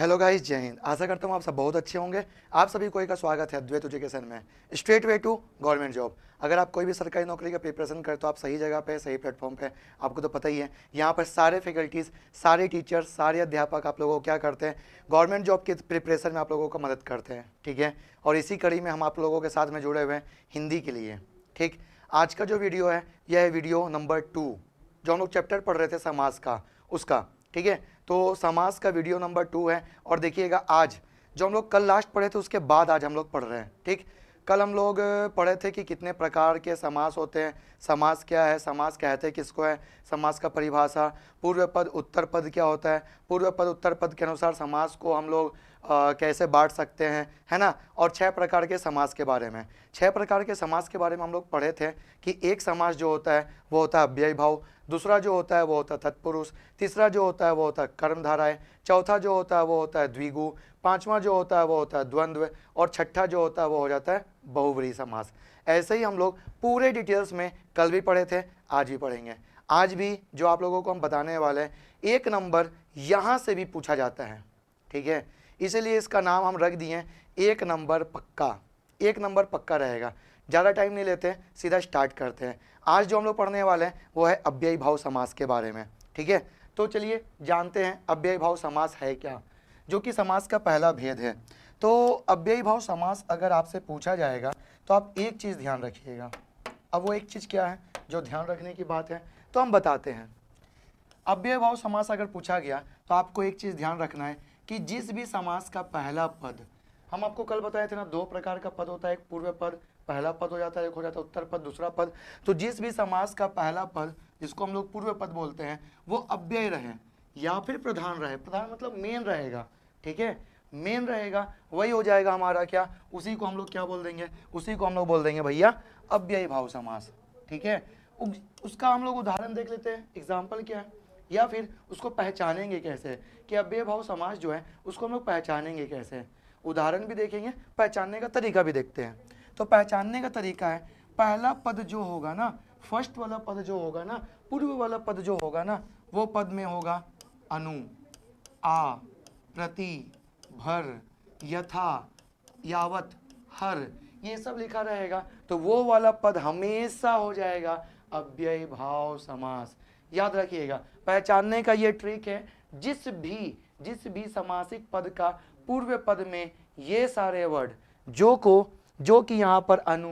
Hello guys, जय हिंद। आशा करता हूँ आप सब बहुत अच्छे होंगे। आप सभी को एक स्वागत है अद्वैत एजुकेशन में, straight way to government job. अगर आप कोई भी सरकारी नौकरी का प्रिपरेशन करते हो, आप सही जगह पे, सही प्लेटफॉर्म पे। आपको तो पता ही है, यहाँ पर सारे फैकल्टीज़, सारे टीचर्स, सारे अध्यापक आप लोगों को क्या करते हैं, गवर्नमेंट जॉब के प्रिपरेशन में आप लोगों को मदद करते हैं। ठीक है, और इसी कड़ी में हम आप लोगों के साथ में जुड़े हुए हैं हिंदी के लिए। ठीक, आज का जो वीडियो है, यह है वीडियो नंबर 2, जो हम लोग चैप्टर पढ़ रहे थे समाज का, उसका। ठीक है, तो समाज का वीडियो नंबर 2 है। और देखिएगा, आज जो हम लोग कल लास्ट पढ़े थे, उसके बाद आज हम लोग पढ़ रहे हैं। ठीक, कल हम लोग पढ़े थे कि कितने प्रकार के समास होते हैं, समास क्या है, समास कहते किसको है, समास का परिभाषा, पूर्व पद उत्तर पद क्या होता है, पूर्व पद उत्तर पद के अनुसार समास को हम लोग कैसे बांट सकते हैं, है ना। और 6 प्रकार के समास के बारे में, 6 प्रकार के समास के बारे में हम लोग पढ़े थे कि एक समास जो होता है वो होता है अव्ययी भाव, दूसरा जो होता है वो होता है तत्पुरुष, तीसरा जो होता है वो होता है कर्मधाराएं, चौथा जो होता है वो होता है द्विगु, पांचवा जो होता है वो होता है द्वंद्व, और छठा जो होता है वो हो जाता है बहुव्रीहि समास। ऐसे ही हम लोग पूरे डिटेल्स में कल भी पढ़े थे, आज भी पढ़ेंगे। आज भी जो आप लोगों को हम बताने वाले हैं, 1 नंबर यहाँ से भी पूछा जाता है। ठीक है, इसीलिए इसका नाम हम रख दिए 1 नंबर पक्का। 1 नंबर पक्का रहेगा। ज़्यादा टाइम नहीं लेते, सीधा स्टार्ट करते हैं। आज जो हम लोग पढ़ने वाले हैं वो है अव्ययी भाव समास के बारे में। ठीक है, तो चलिए जानते हैं अव्ययी भाव समास है क्या, जो कि समास का पहला भेद है। तो अव्ययी भाव समास अगर आपसे पूछा जाएगा तो आप एक चीज़ ध्यान रखिएगा। अब वो एक चीज़ क्या है जो ध्यान रखने की बात है, तो हम बताते हैं। अव्ययी भाव समास अगर पूछा गया तो आपको एक चीज़ ध्यान रखना है कि जिस भी समास का पहला पद, हम आपको कल बताए थे ना, 2 प्रकार का पद होता है, एक पूर्व पद पहला पद हो जाता है, एक हो जाता है उत्तर पद दूसरा पद। तो जिस भी समास का पहला पद, जिसको हम लोग पूर्व पद बोलते हैं, वो अव्यय रहे या फिर प्रधान रहे, प्रधान मतलब मेन रहेगा। ठीक है, मेन रहेगा, वही हो जाएगा हमारा क्या, उसी को हम लोग क्या बोल देंगे, उसी को हम लोग बोल देंगे भैया अव्ययी भाव समास। ठीक है, उसका हम लोग उदाहरण देख लेते हैं, एग्जाम्पल क्या है, या फिर उसको पहचानेंगे कैसे कि अव्ययी भाव समास जो है उसको हम लोग पहचानेंगे कैसे। उदाहरण भी देखेंगे, पहचानने का तरीका भी देखते हैं। तो पहचानने का तरीका है, पहला पद जो होगा ना, फर्स्ट वाला पद जो होगा ना, पूर्व वाला पद जो होगा ना, वो पद में होगा अनु, आ, प्रति, भर, यथा, यावत, हर, ये सब लिखा रहेगा। तो वो वाला पद हमेशा हो जाएगा अव्ययी भाव समास। याद रखिएगा, पहचानने का ये ट्रिक है, जिस भी समासिक पद का पूर्व पद में ये सारे वर्ड जो कि यहाँ पर अनु,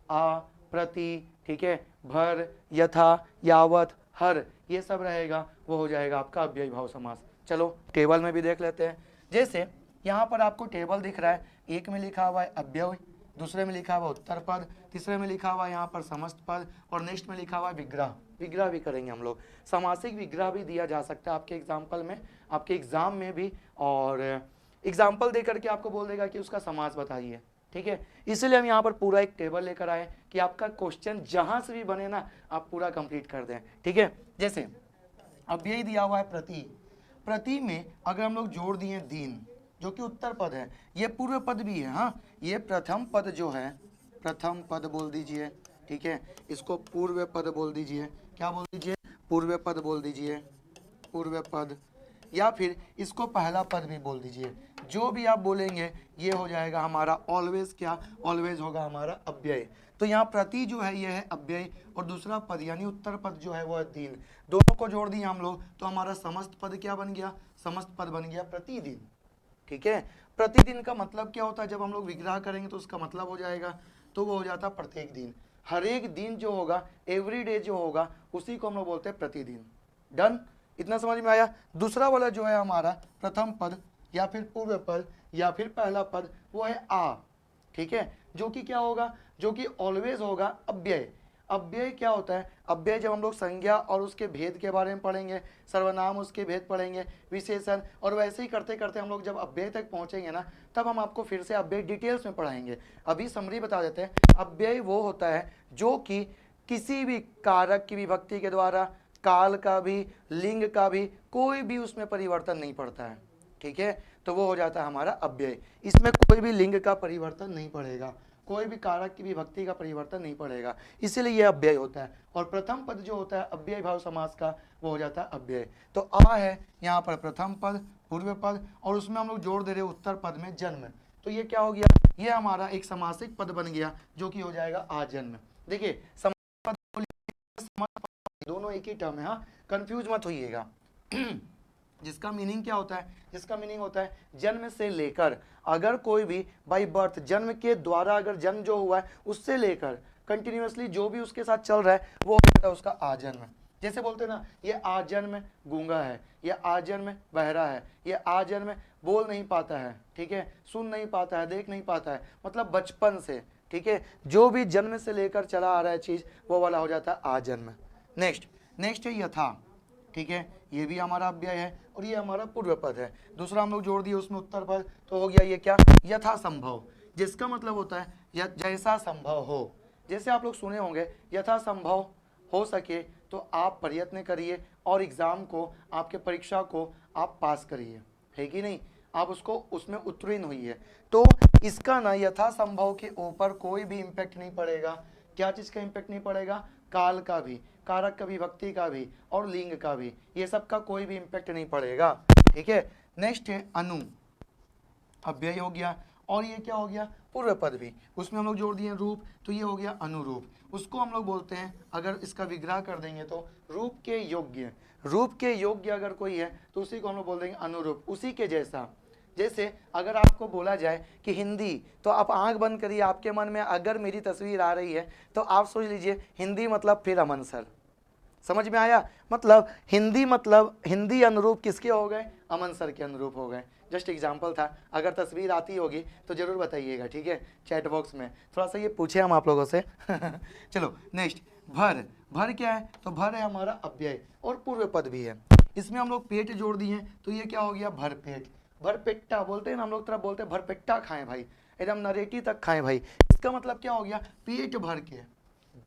आ, प्रति, ठीक है, भर, यथा, यावत, हर, ये सब रहेगा, वो हो जाएगा आपका अव्ययी भाव समास। चलो टेबल में भी देख लेते हैं। जैसे यहाँ पर आपको टेबल दिख रहा है, एक में लिखा हुआ है अव्यय, दूसरे में लिखा हुआ उत्तर पद, तीसरे में लिखा हुआ है यहाँ पर समस्त पद, और नेक्स्ट में लिखा हुआ है विग्रह। विग्रह भी करेंगे हम लोग, सामासिक विग्रह भी दिया जा सकता है आपके एग्जाम्पल में, आपके एग्जाम में भी, और एग्जाम्पल दे करके आपको बोल देगा कि उसका समास बताइए। ठीक है, इसलिए हम यहाँ पर पूरा एक टेबल लेकर आए कि आपका क्वेश्चन जहां से भी बने ना, आप पूरा कंप्लीट कर दें। ठीक है, जैसे अब यही दिया हुआ है प्रति, प्रति में अगर हम लोग जोड़ दिए दीन, जो कि उत्तर पद है, ये पूर्व पद भी है। हाँ, ये प्रथम पद जो है, प्रथम पद बोल दीजिए। ठीक है, इसको पूर्व पद बोल दीजिए। क्या बोल दीजिए, पूर्व पद बोल दीजिए, पूर्व पद, या फिर इसको पहला पद भी बोल दीजिए। जो भी आप बोलेंगे ये हो जाएगा हमारा ऑलवेज, क्या ऑलवेज होगा हमारा अव्यय। तो यहाँ प्रति जो है ये है अव्यय, और दूसरा पद यानी उत्तर पद जो है वो है दीन। दोनों को जोड़ दिए हम लोग तो हमारा समस्त पद क्या बन गया, समस्त पद बन गया प्रतिदिन। ठीक है, प्रतिदिन का मतलब क्या होता है, जब हम लोग विग्रह करेंगे तो उसका मतलब हो जाएगा, तो वो हो जाता है प्रत्येक दिन। हर एक दिन जो होगा, एवरी डे जो होगा, उसी को हम लोग बोलते हैं प्रतिदिन। डन, इतना समझ में आया। दूसरा वाला जो है हमारा प्रथम पद या फिर पूर्व पद या फिर पहला पद, वो है आ। ठीक है, जो कि क्या होगा, जो कि ऑलवेज होगा अव्यय। अव्यय क्या होता है, अव्यय जब हम लोग संज्ञा और उसके भेद के बारे में पढ़ेंगे, सर्वनाम उसके भेद पढ़ेंगे, विशेषण, और वैसे ही करते करते हम लोग जब अव्यय तक पहुंचेंगे ना, तब हम आपको फिर से अव्यय डिटेल्स में पढ़ाएंगे। अभी समरी बता देते हैं। अव्यय वो होता है जो कि किसी भी कारक की विभक्ति के द्वारा, काल का भी, लिंग का भी, कोई भी उसमें परिवर्तन नहीं पड़ता है। ठीक है, तो वो हो जाता है हमारा अव्यय। इसमें कोई भी लिंग का परिवर्तन नहीं पड़ेगा, कोई भी कारक की विभक्ति का परिवर्तन नहीं पड़ेगा, इसीलिए यह अव्यय होता है। और प्रथम पद जो होता है अव्यय भाव समास का वो हो जाता है अव्यय। तो आ है यहाँ पर प्रथम पद, पूर्व पद, और उसमें हम लोग जोड़ दे रहे हैं उत्तर पद में जन्म। तो ये क्या हो गया, ये हमारा एक समासिक पद बन गया जो कि हो जाएगा आजन्म। देखिए दोनों एक ही टर्म है, हाँ कंफ्यूज मत होइएगा। जिसका मीनिंग क्या होता है, जिसका मीनिंग होता है जन्म से लेकर, अगर कोई भी बाई बर्थ जन्म के द्वारा अगर जन्म जो हुआ है उससे लेकर कंटिन्यूअसली जो भी उसके साथ चल रहा है वो हो जाता है उसका आजन्म। जैसे बोलते हैं ना ये आजन्म गूंगा है, ये आजन्म बहरा है, ये आजन्म बोल नहीं पाता है, ठीक है, सुन नहीं पाता है, देख नहीं पाता है, मतलब बचपन से, ठीक है, जो भी जन्म से लेकर चला आ रहा है चीज वो वाला हो जाता है आजन्म। नेक्स्ट है यथा, ठीक है, ये भी हमारा अव्यय है और ये हमारा पूर्व पद है। दूसरा हम लोग जोड़ दिए उसमें उत्तर पद, तो हो गया ये क्या, यथा संभव, जिसका मतलब होता है जैसा संभव हो। जैसे आप लोग सुने होंगे यथा संभव हो सके तो आप प्रयत्न करिए और एग्जाम को, आपके परीक्षा को आप पास करिए, है कि नहीं, आप उसको उसमें उत्तीर्ण होइए। तो इसका ना यथा संभव के ऊपर कोई भी इम्पैक्ट नहीं पड़ेगा। क्या चीज का इम्पैक्ट नहीं पड़ेगा, काल का भी, कारक का भी, विभक्ति का भी और लिंग का भी, ये सब का कोई भी इम्पैक्ट नहीं पड़ेगा, ठीक है। नेक्स्ट है अनु, अव्यय हो गया, और ये क्या हो गया, पूर्व पद भी, उसमें हम लोग जोड़ दिए रूप, तो ये हो गया अनुरूप। उसको हम लोग बोलते हैं, अगर इसका विग्रह कर देंगे तो रूप के योग्य, रूप के योग्य अगर कोई है तो उसी को हम लोग बोल देंगे अनुरूप, उसी के जैसा। जैसे अगर आपको बोला जाए कि हिंदी, तो आप आंख बंद करिए, आपके मन में अगर मेरी तस्वीर आ रही है तो आप सोच लीजिए हिंदी मतलब फिर अमन सर, समझ में आया, मतलब हिंदी अनुरूप किसके हो गए, अमन सर के अनुरूप हो गए। जस्ट एग्जाम्पल था, अगर तस्वीर आती होगी तो जरूर बताइएगा, ठीक है, चैट बॉक्स में थोड़ा सा ये पूछे हम आप लोगों से। चलो नेक्स्ट, भर, भर क्या है, तो भर है हमारा अव्यय और पूर्व पद भी है। इसमें हम लोग पेट जोड़ दिए, तो ये क्या हो गया, भर पेट, भरपेट्टा बोलते हैं ना हम लोग, तरफ बोलते हैं भरपेट्टा खाएं भाई, एकदम नरेटी तक खाएं भाई। इसका मतलब क्या हो गया, पेट भर के,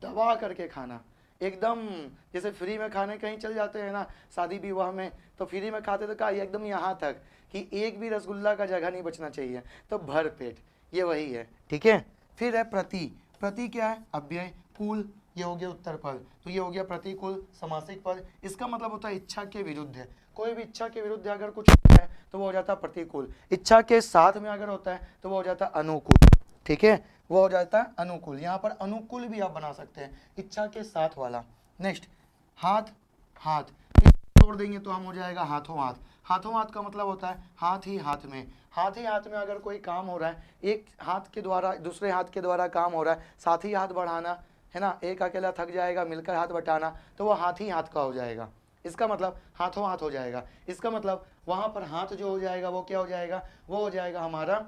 दबा करके खाना, एकदम जैसे फ्री में खाने कहीं चल जाते हैं ना शादी विवाह में, तो फ्री में खाते तो क्या एकदम यहाँ तक कि एक भी रसगुल्ला का जगह नहीं बचना चाहिए, तो भर पेट ये वही है, ठीक है। फिर है प्रति, प्रति क्या है, अव्यय, कुल, ये हो गया उत्तर पद, तो ये हो गया प्रतिकूल समासिक पद। इसका मतलब होता है इच्छा के विरुद्ध है, कोई भी इच्छा के विरुद्ध अगर कुछ होता है तो वो हो जाता है प्रतिकूल, इच्छा के साथ में अगर होता है तो वो हो जाता है अनुकूल, ठीक है, वो हो जाता है अनुकूल। यहाँ पर अनुकूल भी आप बना सकते हैं, इच्छा के साथ वाला। नेक्स्ट हाथ, हाथ जोड़ देंगे तो हम हो जाएगा हाथों हाथ, हाथों हाथ का मतलब होता है हाथ ही हाथ में, हाथ ही हाथ में अगर कोई काम हो रहा है, एक हाथ के द्वारा दूसरे हाथ के द्वारा काम हो रहा है, साथ ही हाथ बढ़ाना है ना, एक अकेला थक जाएगा, मिलकर हाथ बटाना, तो वो हाथ ही हाथ का हो जाएगा, इसका मतलब हाथों हाथ हो जाएगा। इसका मतलब वहां पर हाथ जो हो जाएगा वो क्या हो जाएगा, वो हो जाएगा हमारा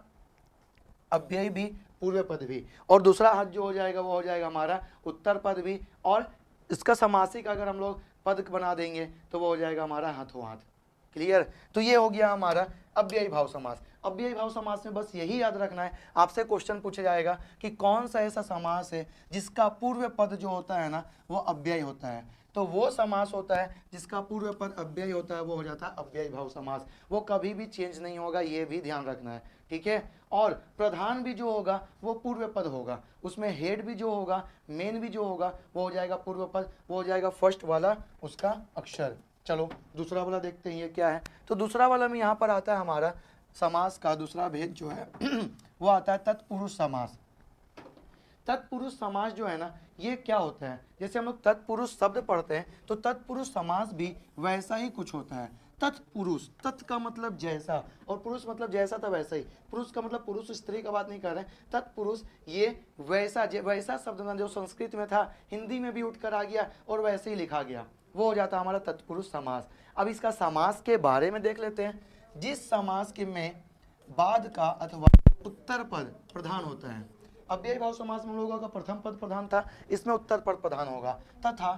अव्यय भी, पूर्व पद भी, और दूसरा हाथ जो हो जाएगा वो हो जाएगा हमारा उत्तर पद भी, और इसका समासिक अगर हम लोग पद बना देंगे तो वो हो जाएगा हमारा हाथों हाथ। क्लियर, तो ये हो गया हमारा अव्ययी भाव समास। अव्ययी भाव समास में बस यही याद रखना है, आपसे क्वेश्चन पूछा जाएगा कि कौन सा ऐसा समास है जिसका पूर्व पद जो होता है ना वो अव्ययी होता है, तो वो समास होता है जिसका पूर्व पद अव्ययी होता है, वो हो जाता है अव्ययी भाव समास, वो कभी भी चेंज नहीं होगा, ये भी ध्यान रखना है, ठीक है। और प्रधान भी जो होगा वो पूर्व पद होगा, उसमें हेड भी जो होगा, मेन भी जो होगा वो हो जाएगा पूर्व पद, वो हो जाएगा फर्स्ट वाला उसका अक्षर। चलो दूसरा वाला देखते हैं ये क्या है, तो दूसरा वाला में यहाँ पर आता है हमारा समास का दूसरा भेद जो है वो आता है तत्पुरुष समास। तत्पुरुष समास जो है ना ये क्या होता है, जैसे हम लोग तत्पुरुष शब्द पढ़ते हैं तो तत्पुरुष समास भी वैसा ही कुछ होता है। तत्पुरुष, तत् का मतलब जैसा और पुरुष मतलब जैसा था वैसा ही, पुरुष का मतलब पुरुष स्त्री का बात नहीं कर रहे हैं, तत्पुरुष ये वैसा वैसा शब्द ना जो संस्कृत में था हिंदी में भी उठकर आ गया और वैसे ही लिखा गया, वो हो जाता है हमारा तत्पुरुष समास। अब इसका समास के बारे में देख लेते हैं। जिस समास के में बाद का अथवा उत्तर पद प्रधान होता है, अव्ययी भाव समास में हम लोगों का प्रथम पद प्रधान था, इसमें उत्तर पद प्रधान होगा, तथा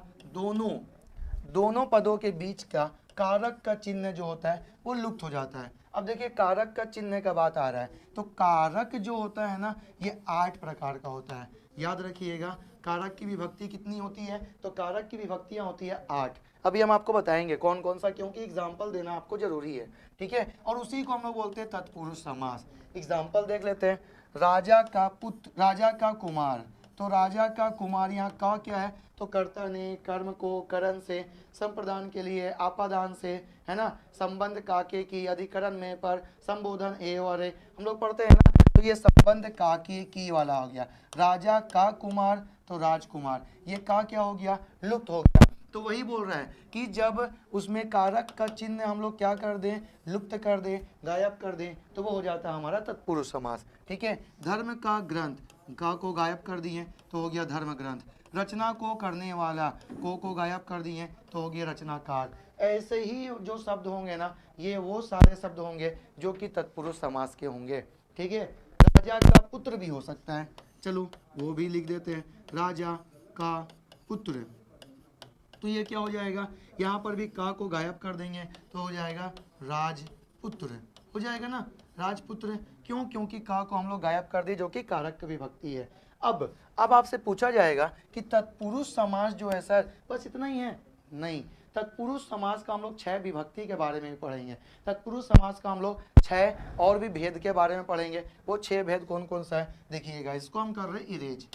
दोनों पदों के बीच का कारक का चिन्ह जो होता है वो लुप्त हो जाता है। अब देखिए कारक का चिन्ह का बात आ रहा है, तो कारक जो होता है ना ये 8 प्रकार का होता है, याद रखिएगा। कारक की विभक्ति कितनी होती है, तो कारक की विभक्तियां होती है 8। अभी हम आपको बताएंगे कौन कौन सा, क्योंकि एग्जाम्पल देना आपको जरूरी है, ठीक है, और उसी को हम लोग बोलते हैं तत्पुरुष समास। एग्जाम्पल देख लेते हैं। राजा का पुत्र, राजा का कुमार, तो राजा का कुमार, यहाँ का क्या है, तो कर्ता ने कर्म को करण से, संप्रदान के लिए आपादान से, है ना, संबंध काके की, अधिकरण में पर, संबोधन ए और ए, हम लोग पढ़ते हैं ना, तो ये संबंध काके की वाला हो गया। राजा का कुमार तो राजकुमार, ये का क्या हो गया, लुप्त हो गया। तो वही बोल रहा है कि जब उसमें कारक का चिन्ह हम लोग क्या कर दें, लुप्त कर दें, गायब कर दें, तो वो हो जाता है हमारा तत्पुरुष समास। ठीक है, धर्म का ग्रंथ, का को गायब कर दिए तो हो गया धर्म ग्रंथ। रचना को करने वाला, को गायब कर दिए तो हो गया रचनाकार। ऐसे ही जो शब्द होंगे ना, ये वो सारे शब्द होंगे जो कि तत्पुरुष समास के होंगे। ठीक है, राजा का पुत्र भी हो सकता है, चलो वो भी लिख देते हैं, राजा का पुत्र, तो ये क्या हो जाएगा, यहाँ पर भी का को गायब कर देंगे तो हो जाएगा राजपुत्र, हो जाएगा ना, राजपुत्र। क्यों, क्योंकि का को हम लोग गायब कर दिए जो कि कारक विभक्ति है। अब आपसे पूछा जाएगा कि तत्पुरुष समास जो है सर बस इतना ही है, नहीं, तत्पुरुष समास का हम लोग 6 विभक्ति के बारे में भी पढ़ेंगे। तत्पुरुष समास का हम लोग 6 और भी भेद के बारे में पढ़ेंगे। वो 6 भेद कौन कौन सा है देखिएगा, इसको हम कर रहे हैं इरेज।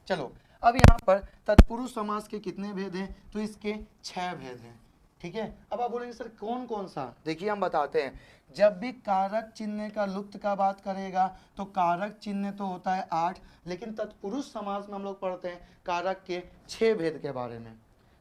चलो, अब यहाँ पर तत्पुरुष समास के कितने भेद हैं, तो इसके 6 भेद हैं। ठीक है, अब आप बोलेंगे सर कौन कौन सा, देखिए हम बताते हैं। जब भी कारक चिन्ह का लुप्त का बात करेगा तो कारक चिन्ह तो होता है 8, लेकिन तत्पुरुष समास में हम लोग पढ़ते हैं कारक के 6 भेद के बारे में।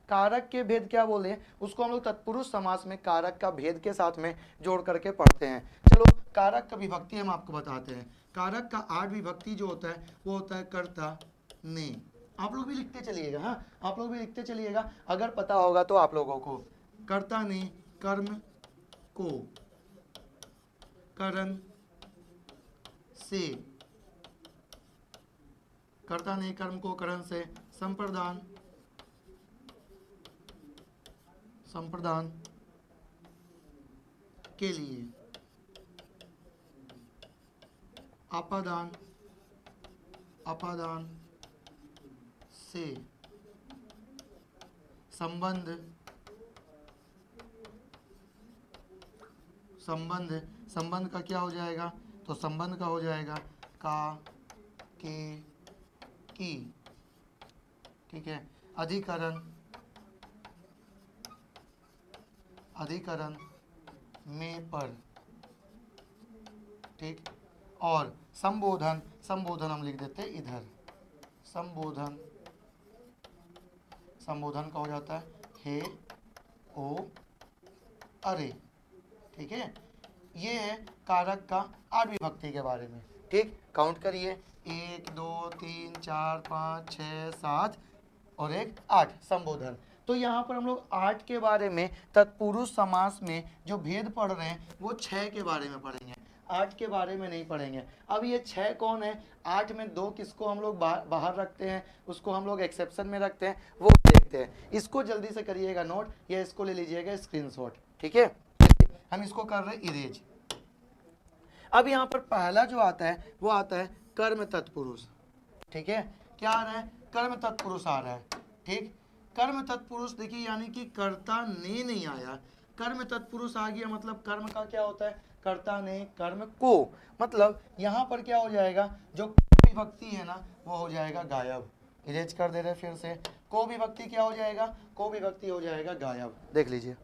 कारक के भेद क्या बोले, उसको हम लोग तत्पुरुष समास में कारक का भेद के साथ में जोड़ करके पढ़ते हैं। चलो, कारक का विभक्ति हम आपको बताते हैं। कारक का 8 विभक्ति जो होता है वो होता है कर्ता ने। आप लोग भी लिखते चलिएगा, हाँ आप लोग भी लिखते चलिएगा, अगर पता होगा तो आप लोगों को। कर्ता ने कर्म को करण से, कर्ता ने कर्म को करण से, संप्रदान के लिए, आपादान से, संबंध का क्या हो जाएगा, तो संबंध का हो जाएगा का के की। ठीक है, अधिकरण में पर। ठीक, और संबोधन हम लिख देते हैं इधर, संबोधन का हो जाता है हे ओ अरे। ठीक है, ये है कारक का 8 विभक्ति के बारे में। ठीक, काउंट करिए, 1 2 3 4 5 6 7 और 1 8, संबोधन। तो यहाँ पर हम लोग 8 के बारे में तत्पुरुष समास में जो भेद पढ़ रहे हैं वो 6 के बारे में पढ़ेंगे, 8 के बारे में नहीं पढ़ेंगे। अब ये 6 कौन है, 8 में 2 किसको हम लोग बाहर रखते हैं, उसको हम लोग एक्सेप्शन में रखते हैं, वो देखते हैं। इसको जल्दी से करिएगा नोट, या इसको ले लीजिएगा स्क्रीनशॉट। ठीक है, हम इसको कर रहे हैं इरेज। अब यहाँ पर पहला जो आता है वो आता है कर्म तत्पुरुष। ठीक है, क्या आ रहा है, कर्म तत्पुरुष आ रहा है। ठीक, कर्म तत्पुरुष देखिए, यानी कि कर्ता ने नहीं आया, कर्म तत्पुरुष आ गया, मतलब कर्म का क्या होता है, कर्ता ने कर्म को, मतलब यहाँ पर क्या हो जाएगा, जो विभक्ति है ना वो हो जाएगा गायब। इरेज कर दे रहे फिर से, को विभक्ति क्या हो जाएगा, को विभक्ति हो जाएगा गायब, देख लीजिए।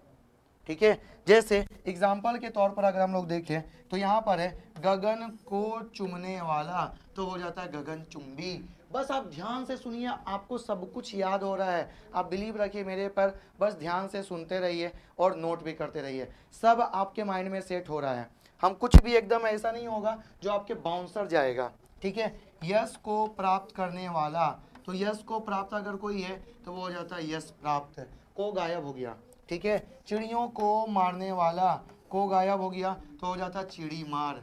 ठीक है, जैसे एग्जाम्पल के तौर पर अगर हम लोग देखें तो यहाँ पर है गगन को चुमने वाला, तो हो जाता है गगन चुंबी। बस आप ध्यान से सुनिए, आपको सब कुछ याद हो रहा है, आप बिलीव रखिए मेरे पर, बस ध्यान से सुनते रहिए और नोट भी करते रहिए, सब आपके माइंड में सेट हो रहा है। हम कुछ भी एकदम ऐसा नहीं होगा जो आपके बाउंसर जाएगा। ठीक है, यश को प्राप्त करने वाला, तो यश को प्राप्त अगर कोई है तो वो हो जाता है यश प्राप्त, को गायब हो गया। ठीक है, चिड़ियों को मारने वाला, को गायब हो गया तो हो जाता चिड़ी मार।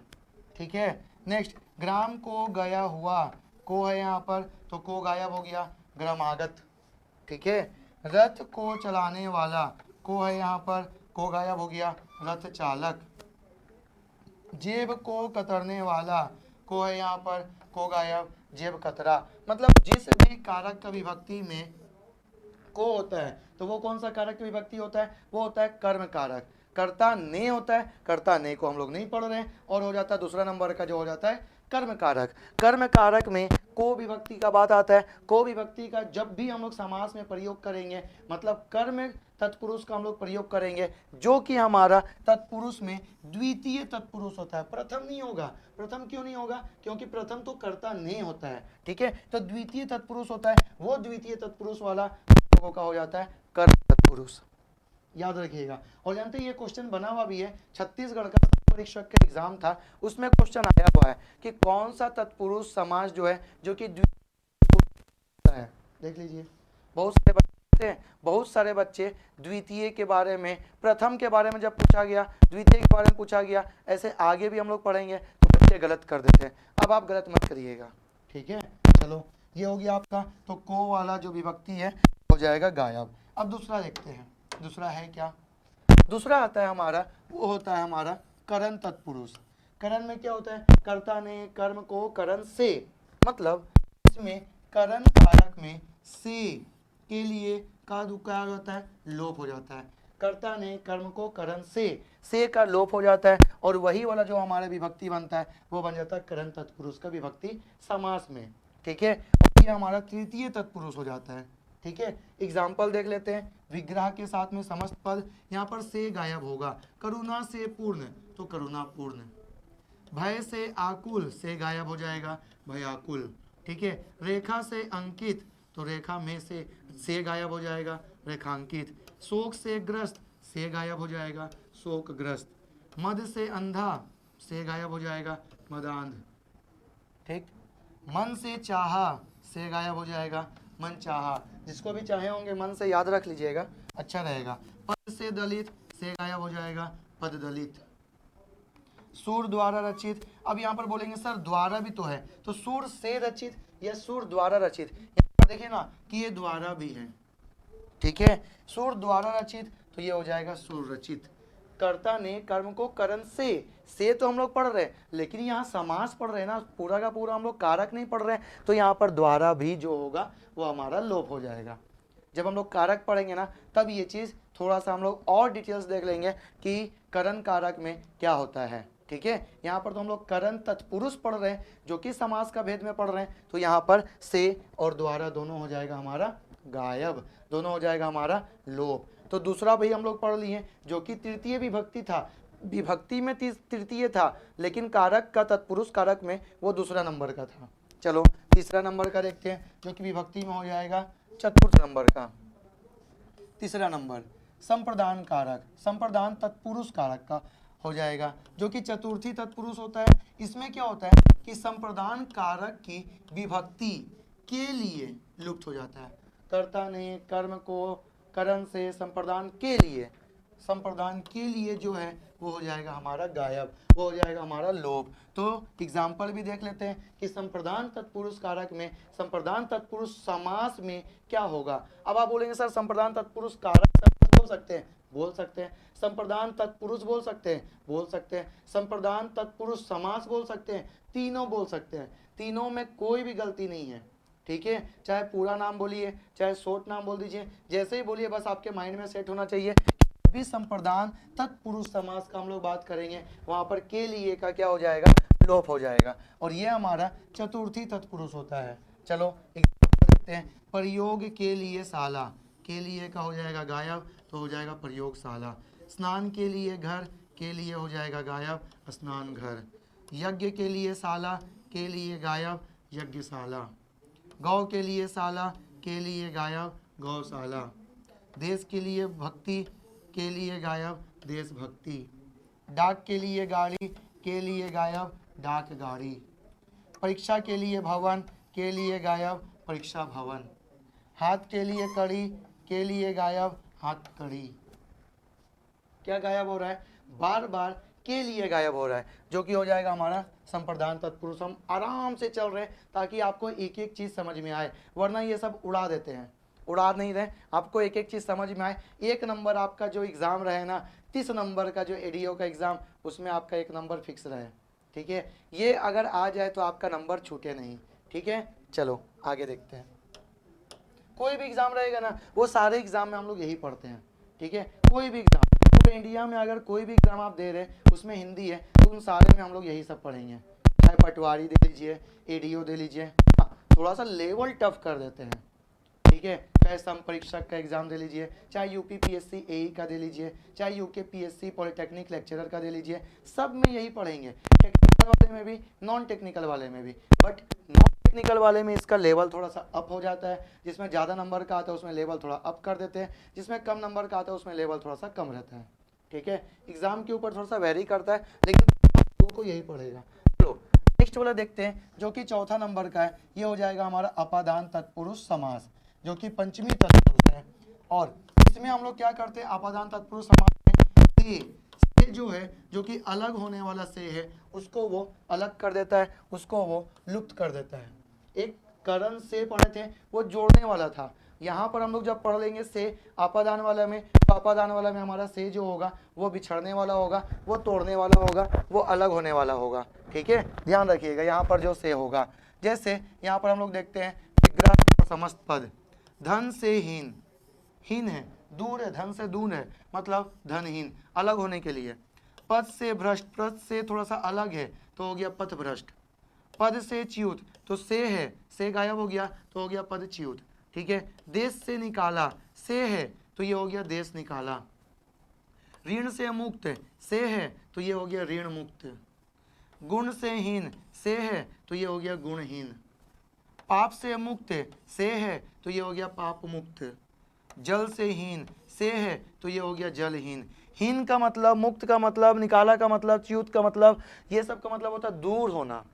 ठीक है, नेक्स्ट, ग्राम को गया हुआ, को है यहाँ पर तो को गायब हो गया, ग्रामागत। ठीक है, रथ को चलाने वाला, को है यहाँ पर, को गायब हो गया, रथ चालक। जेब को कतरने वाला, को है यहाँ पर, को गायब, जेब कतरा। मतलब जिस भी कारक का विभक्ति में को होता है तो वो कौन सा कारक विभक्ति होता है, वो होता है कर्म कारक। कर्ता ने होता है, कर्ता ने को हम लोग नहीं पढ़ रहे हैं, और हो जाता है दूसरा नंबर का जो हो जाता है कर्म कारक। कर्म कारक में को विभक्ति का बात आता है। को विभक्ति का जब भी हम लोग समास में प्रयोग करेंगे, मतलब कर्म तत्पुरुष का हम लोग प्रयोग करेंगे, जो कि हमारा तत्पुरुष में द्वितीय तत्पुरुष होता है, प्रथम नहीं होगा। प्रथम क्यों नहीं होगा? क्योंकि प्रथम तो कर्ता नहीं होता है, ठीक है। तो द्वितीय तत्पुरुष होता है, वो द्वितीय तत्पुरुष वाला लोगों का हो जाता है कर्म तत्पुरुष, याद रखिएगा। और जानते हैं ये क्वेश्चन बना हुआ भी है, छत्तीसगढ़ का परीक्षक का एग्जाम था, उसमें क्वेश्चन आया हुआ है कि कौन सा तत्पुरुष समास जो है जो कि द्वितीय है। देख लीजिए, बहुत सारे बच्चे द्वितीय के बारे में, प्रथम के बारे में जब पूछा गया, द्वितीय के बारे में पूछा गया, ऐसे आगे भी हम लोग पढ़ेंगे तो बच्चे गलत कर देते हैं। अब आप गलत मत करिएगा, ठीक है। चलो ये हो गया आपका, तो को वाला जो विभक्ति है हो जाएगा गायब। अब दूसरा देखते हैं, दूसरा है क्या? दूसरा आता है हमारा, वो होता है हमारा करण तत्पुरुष। करण में क्या होता है? कर्ता ने कर्म को करण से, मतलब इसमें करण कारक में से के लिए का क्या हो जाता है? लोप हो जाता है। कर्ता ने कर्म को करण से का लोप हो जाता है, और वही वाला जो हमारा विभक्ति बनता है वो बन जाता है करण तत्पुरुष का विभक्ति समास में, ठीक है। और ये हमारा तृतीय तत्पुरुष हो जाता है, ठीक है। एग्जाम्पल देख लेते हैं। विग्रह के साथ में समस्त पद, यहाँ पर से गायब होगा। करुणा से पूर्ण तो करुणा पूर्ण। भय से आकुल से गायब हो जाएगा, भय आकुल, ठीक है। रेखा से अंकित तो रेखा में से गायब हो जाएगा, रेखांकित। शोक से ग्रस्त से गायब हो जाएगा, शोकग्रस्त। मद से अंधा से गायब हो जाएगा, मदांध, ठीक। मन से चाहा से गायब हो जाएगा, मन चाहा। जिसको भी चाहे होंगे मन से याद रख लीजिएगा, अच्छा रहेगा। पद से दलित से गायब हो जाएगा, पद दलित। सूर द्वारा रचित, अब यहाँ पर बोलेंगे सर द्वारा भी तो है, तो सूर से रचित या सूर द्वारा रचित, यहाँ पर देखिए ना कि ये द्वारा भी है, ठीक है। सूर द्वारा रचित तो ये हो जाएगा सूर रचित। कर्ता ने कर्म को करण से तो हम लोग पढ़ रहे हैं, लेकिन यहाँ समास पढ़ रहे हैं ना, पूरा का पूरा हम लोग कारक नहीं पढ़ रहे हैं, तो यहाँ पर द्वारा भी जो होगा वो हमारा लोप हो जाएगा। जब हम लोग कारक पढ़ेंगे ना, तब ये चीज़ थोड़ा सा हम लोग और डिटेल्स देख लेंगे कि करण कारक में क्या होता है, ठीक है। यहाँ पर तो हम लोग करण तत्पुरुष पढ़ रहे हैं, जो कि समास का भेद में पढ़ रहे हैं, तो यहाँ पर से और द्वारा दोनों हो जाएगा हमारा गायब, दोनों हो जाएगा हमारा लोप। तो दूसरा भाई हम लोग पढ़ लिए, जो कि तृतीय विभक्ति था, विभक्ति में तृतीय था, लेकिन कारक का तत्पुरुष कारक में वो दूसरा नंबर का था। चलो तीसरा नंबर का देखते हैं, जो कि विभक्ति में हो जाएगा चतुर्थ नंबर का। तीसरा नंबर संप्रदान कारक, संप्रदान तत्पुरुष कारक का हो जाएगा, जो कि चतुर्थी तत्पुरुष होता है। इसमें क्या होता है कि संप्रदान कारक की विभक्ति के लिए लुप्त हो जाता है। कर्ता ने कर्म को करण से संप्रदान के लिए जो है वो हो जाएगा हमारा गायब, वो हो जाएगा हमारा लोप। तो एग्जाम्पल भी देख लेते हैं कि संप्रदान तत्पुरुष कारक में, संप्रदान तत्पुरुष समास में क्या होगा। अब आप बोलेंगे सर संप्रदान तत्पुरुष कारक समास बोल सकते हैं, बोल सकते हैं। संप्रदान तत्पुरुष बोल सकते हैं, बोल सकते हैं। संप्रदान तत्पुरुष समास बोल सकते हैं, तीनों बोल सकते हैं, तीनों में कोई भी गलती नहीं है, ठीक है। चाहे पूरा नाम बोलिए, चाहे शॉर्ट नाम बोल दीजिए, जैसे ही बोलिए बस आपके माइंड में सेट होना चाहिए। भी संप्रदान तत्पुरुष समास का हम लोग बात करेंगे, वहां पर के लिए का क्या हो जाएगा? लोप हो जाएगा, और ये हमारा चतुर्थी तत्पुरुष होता है। चलो एग्जाम्पल देखते हैं। प्रयोग के लिए शाला, के लिए का हो जाएगा गायब, तो हो जाएगा प्रयोगशाला। स्नान के लिए घर, के लिए हो जाएगा गायब, स्नान घर। यज्ञ के लिए शाला, के लिए गायब, यज्ञशाला। गौ के लिए शाला, के लिए गायब, गौशाला। देश के लिए भक्ति, के लिए गायब, देशभक्ति। डाक के लिए गाड़ी, के लिए गायब, डाक गाड़ी। परीक्षा के लिए भवन, के लिए गायब, परीक्षा भवन। हाथ के लिए कड़ी, के लिए गायब, हाथ कड़ी। क्या गायब हो रहा है? बार बार के लिए गायब हो रहा है, जो कि हो जाएगा हमारा संप्रदान तत्पुरुष। हम आराम से चल रहे हैं ताकि आपको एक एक चीज़ समझ में आए, वरना ये सब उड़ा देते हैं, उड़ा नहीं रहे, आपको एक एक चीज़ समझ में आए। एक नंबर आपका जो एग्ज़ाम रहे ना, 30 नंबर का जो एडीओ का एग्ज़ाम, उसमें आपका 1 नंबर फिक्स रहे, ठीक है। ये अगर आ जाए तो आपका नंबर छूटे नहीं, ठीक है। चलो आगे देखते हैं। कोई भी एग्ज़ाम रहेगा ना, वो सारे एग्ज़ाम में हम लोग यही पढ़ते हैं, ठीक है। कोई भी एग्ज़ाम पूरे इंडिया में अगर कोई भी एग्ज़ाम आप दे रहे हैं उसमें हिंदी है, तो उन सारे में हम लोग यही सब पढ़ेंगे, चाहे पटवारी दे लीजिए, एडीओ दे लीजिए। हाँ, थोड़ा सा लेवल टफ कर देते हैं, ठीक है। चाहे सम परीक्षक का एग्जाम दे लीजिए, चाहे यूपीपीएससी एई का दे लीजिए, चाहे यूकेपीएससी पॉलिटेक्निक लेक्चरर का दे लीजिए, सब में यही पढ़ेंगे, टेक्निकल वाले में भी, नॉन टेक्निकल वाले में भी। बट नॉन टेक्निकल वाले में इसका लेवल थोड़ा सा अप हो जाता है, जिसमें ज़्यादा नंबर का आता है उसमें लेवल थोड़ा अप कर देते हैं, जिसमें कम नंबर का आता है उसमें लेवल थोड़ा सा कम रहता है, ठीक है। एग्जाम के ऊपर थोड़ा सा वेरी करता है, लेकिन को यही पड़ेगा। चलो नेक्स्ट वाला देखते हैं, जो कि चौथा नंबर का है। ये हो जाएगा हमारा अपादान तत्पुरुष समास, जो कि पंचमी तत्पुरुष है। और इसमें हम लोग क्या करते हैं, अपादान तत्पुरुष समास में से जो है, जो कि अलग होने वाला से है, उसको वो अलग कर देता है, उसको वो लुप्त कर देता है। एक करण से पढ़े थे, वो जोड़ने वाला था। यहाँ पर हम लोग जब पढ़ लेंगे से अपादान वाला में, तो अपादान वाला में हमारा से जो होगा वो बिछड़ने वाला होगा, वो तोड़ने वाला होगा, वो अलग होने वाला होगा, ठीक है। ध्यान रखिएगा यहाँ पर जो से होगा, जैसे यहाँ पर हम लोग देखते हैं विग्रह और समस्त पद। धन से हीन, हीन है, दूर है, धन से दूर है, मतलब धनहीन, अलग होने के लिए। पद से भ्रष्ट, पद से थोड़ा सा अलग है तो हो गया पथ भ्रष्ट। पद से च्युत, तो से है, से गायब हो गया तो हो गया पद च्युत, ठीक है। देश से निकाला, से है तो ये हो गया देश निकाला। ऋण से मुक्त, से है तो ये हो गया ऋण मुक्त। गुण से हीन, से है तो ये हो गया गुणहीन। पाप से मुक्त, से है तो ये हो गया पाप मुक्त। जल से हीन, से है तो ये हो गया जलहीन। हीन का मतलब, मुक्त का मतलब, निकाला का मतलब, च्युत का मतलब, ये सब का मतलब होता है दूर होना,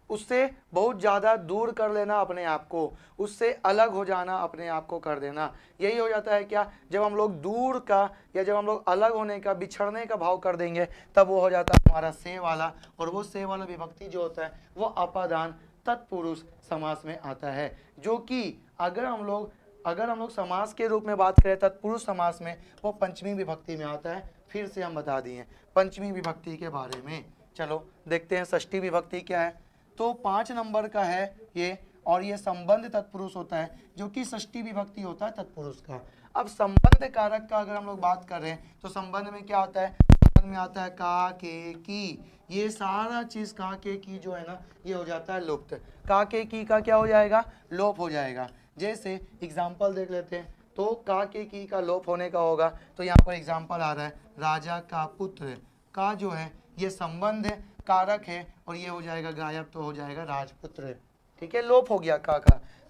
उससे बहुत ज़्यादा दूर कर लेना अपने आप को, उससे अलग हो जाना, अपने आप को कर देना। यही हो जाता है क्या, जब हम लोग दूर का या जब हम लोग अलग होने का, बिछड़ने का भाव कर देंगे, तब वो हो जाता है हमारा से वाला। और वो से वाला विभक्ति जो होता है वो अपादान तत्पुरुष समास में आता है, जो कि अगर हम लोग समास के रूप में बात करें तत्पुरुष समास में, वो पंचमी विभक्ति में आता है। फिर से हम बता दिए पंचमी विभक्ति के बारे में। चलो देखते हैं षष्ठी विभक्ति क्या है। तो 5 नंबर का है ये, और ये संबंध तत्पुरुष होता है, जो कि षष्ठी विभक्ति होता है तत्पुरुष का। अब संबंध कारक का अगर हम लोग बात कर रहे हैं, तो संबंध में क्या आता है, संबंध में आता है का, के, की। ये सारा चीज का, के, की जो है ना, ये हो जाता है लुप्त। का, के, की का क्या हो जाएगा, लोप हो जाएगा। जैसे एग्जाम्पल देख लेते हैं, तो का, के, की का लोप होने का होगा, तो यहाँ पर एग्जाम्पल आ रहा है राजा का पुत्र। का जो है ये संबंध है, कारक है, और ये हो जाएगा गायब, तो हो जाएगा राजपुत्र, ठीक है। लोप हो गया का।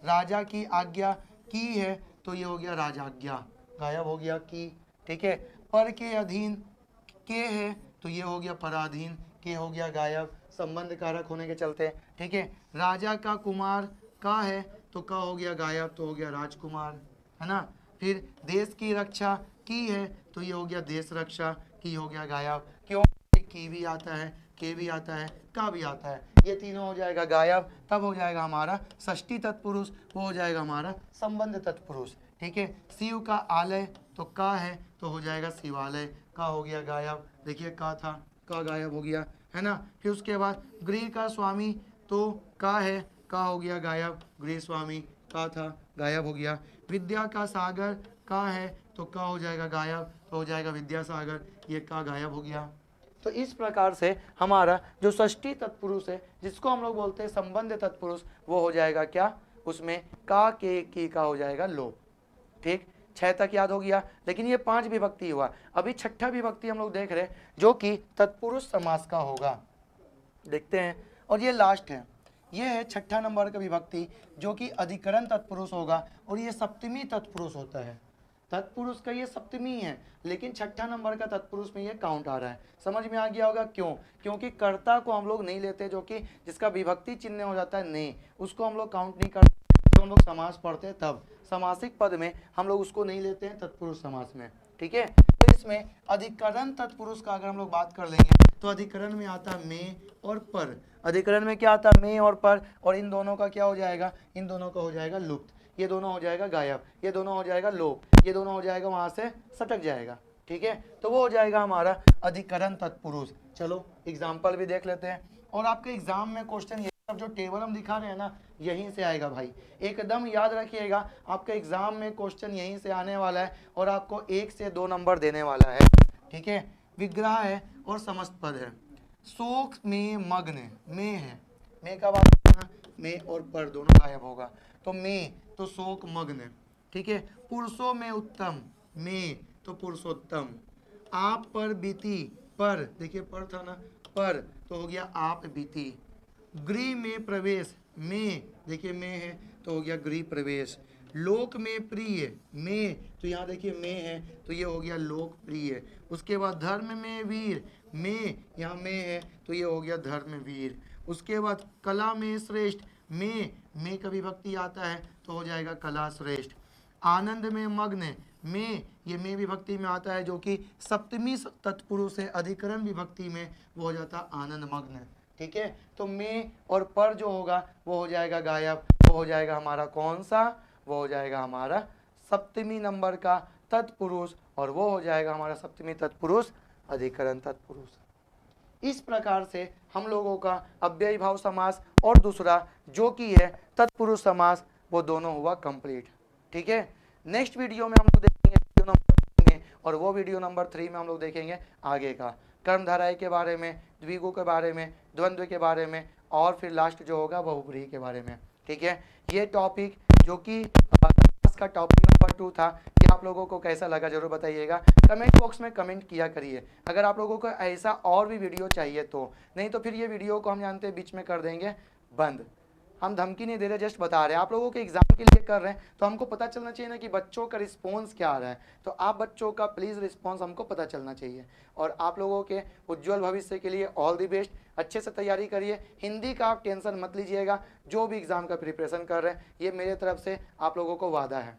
राजा की आज्ञा, की है तो ये हो गया राजाज्ञा, गायब हो गया की, ठीक है। पर के अधीन, के है तो ये हो गया पराधीन, के हो गया गायब, संबंध कारक होने के चलते, ठीक है। राजा का कुमार, का है तो का हो गया गायब, तो हो गया राजकुमार, है ना। फिर देश की रक्षा, की है तो ये हो गया देश रक्षा, की हो गया गायब। क्यों, की भी आता है, के भी आता है, का भी आता है, ये तीनों हो जाएगा गायब। तब हो जाएगा हमारा षष्ठी तत्पुरुष, वो हो जाएगा हमारा संबंध तत्पुरुष, ठीक है। शिव का आलय, तो का है तो हो जाएगा शिवालय, का हो गया गायब, देखिए का था, का गायब हो गया, है ना। फिर उसके बाद गृह का स्वामी, तो का है, का हो गया गायब, गृह स्वामी, का था, गायब हो गया। विद्या का सागर, का है तो का हो जाएगा गायब, तो हो जाएगा विद्यासागर, ये का गायब हो गया। तो इस प्रकार से हमारा जो षष्ठी तत्पुरुष है, जिसको हम लोग बोलते हैं संबंध तत्पुरुष, वो हो जाएगा क्या, उसमें का, के, की का हो जाएगा लोप, ठीक। 6 तक याद हो गया, लेकिन ये 5 विभक्ति हुआ। अभी छठा विभक्ति हम लोग देख रहे हैं, जो कि तत्पुरुष समास का होगा, देखते हैं। और ये लास्ट है, ये है छठा नंबर का विभक्ति, जो कि अधिकरण तत्पुरुष होगा, और ये सप्तमी तत्पुरुष होता है। तत्पुरुष का ये सप्तमी है, लेकिन छठा नंबर का तत्पुरुष में ये काउंट आ रहा है। समझ में आ गया होगा क्यों, क्योंकि कर्ता को हम लोग नहीं लेते, जो कि जिसका विभक्ति चिन्ह हो जाता है ने, उसको हम लोग काउंट नहीं करते। जब हम लोग समास पढ़ते हैं तब समासिक पद में हम लोग उसको नहीं लेते हैं तत्पुरुष समास में, ठीक है। तो इसमें अधिकरण तत्पुरुष का अगर हम लोग बात कर लेंगे, तो अधिकरण में आता है में और पर। अधिकरण में क्या आता है, में और पर, और इन दोनों का क्या हो जाएगा, इन दोनों का हो जाएगा लुप्त, ये दोनों हो जाएगा गायब, ये दोनों हो जाएगा लोप, ये दोनों हो जाएगा वहां से सटक जाएगा, ठीक है। तो वो हो जाएगा हमारा अधिकरण तत्पुरुष। चलो एग्जाम्पल भी देख लेते हैं। और आपके एग्जाम में क्वेश्चन ये सब जो टेबल हम दिखा रहे हैं ना, यहीं से आएगा भाई, एकदम याद रखिएगा। आपके एग्जाम में क्वेश्चन यहीं से आने वाला है, और आपको 1 से 2 नंबर देने वाला है, ठीक है। विग्रह है और समस्त पद है। शोक में मग्न, में है, में का बात करना, में और पर दोनों गायब होगा, तो में तो शोक मग्न, ठीक है। पुरुषों में उत्तम, में तो पुरुषोत्तम। आप पर बीती, पर देखिए पर था ना, पर तो हो गया आप बीती। गृह में प्रवेश, में देखिए में है तो हो गया गृह प्रवेश। लोक में प्रिय, में तो यहाँ देखिए में है तो ये हो गया लोकप्रिय। उसके बाद धर्म में वीर, में यहाँ में है तो ये हो गया धर्मवीर। उसके बाद कला में श्रेष्ठ, में का विभक्ति आता है तो हो जाएगा कला श्रेष्ठ। आनंद में मग्न, में ये में विभक्ति में आता है जो कि सप्तमी तत्पुरुष है, अधिकरण विभक्ति में वो हो जाता आनंद मग्न, ठीक है। तो में और पर जो होगा वो हो जाएगा गायब, वो हो जाएगा हमारा कौन सा, वो हो जाएगा हमारा सप्तमी नंबर का तत्पुरुष, और वो हो जाएगा हमारा सप्तमी तत्पुरुष अधिकरण तत्पुरुष। इस प्रकार से हम लोगों का अव्ययी भाव समास और दूसरा जो कि है तत्पुरुष समास वो दोनों हुआ कंप्लीट, ठीक है। नेक्स्ट वीडियो में हम लोग देखेंगे वीडियो नंबर 3 में, और वो वीडियो नंबर 3 में हम लोग देखेंगे आगे का कर्मधारय के बारे में, द्विगु के बारे में, द्वंद्व के बारे में, और फिर लास्ट जो होगा बहुब्रीहि के बारे में, ठीक है। ये टॉपिक जो कि का टॉपिक नंबर 2 था, कि आप लोगों को कैसा लगा जरूर बताइएगा, कमेंट बॉक्स में कमेंट किया करिए। अगर आप लोगों को ऐसा और भी वीडियो चाहिए तो, नहीं तो फिर ये वीडियो को हम जानते हैं बीच में कर देंगे बंद। हम धमकी नहीं दे रहे, जस्ट बता रहे हैं, आप लोगों के एग्जाम के लिए कर रहे हैं तो हमको पता चलना चाहिए ना कि बच्चों का रिस्पॉन्स क्या आ रहा है। तो आप बच्चों का प्लीज़ रिस्पॉन्स हमको पता चलना चाहिए। और आप लोगों के उज्जवल भविष्य के लिए ऑल दी बेस्ट, अच्छे से तैयारी करिए। हिंदी का आप टेंशन मत लीजिएगा, जो भी एग्जाम का प्रिपरेशन कर रहे हैं, ये मेरे तरफ से आप लोगों को वादा है,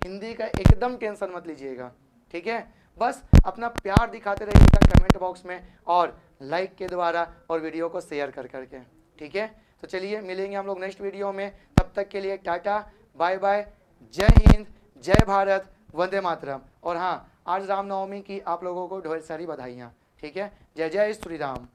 हिंदी का एकदम टेंशन मत लीजिएगा, ठीक है। बस अपना प्यार दिखाते रहिएगा कमेंट बॉक्स में और लाइक के द्वारा और वीडियो को शेयर कर करके, ठीक है। तो चलिए मिलेंगे हम लोग नेक्स्ट वीडियो में, तब तक के लिए टाटा बाय बाय, जय हिंद, जय भारत, वंदे मातरम। और हाँ, आज रामनवमी की आप लोगों को ढेर सारी बधाइयाँ, ठीक है। जय जय श्री राम।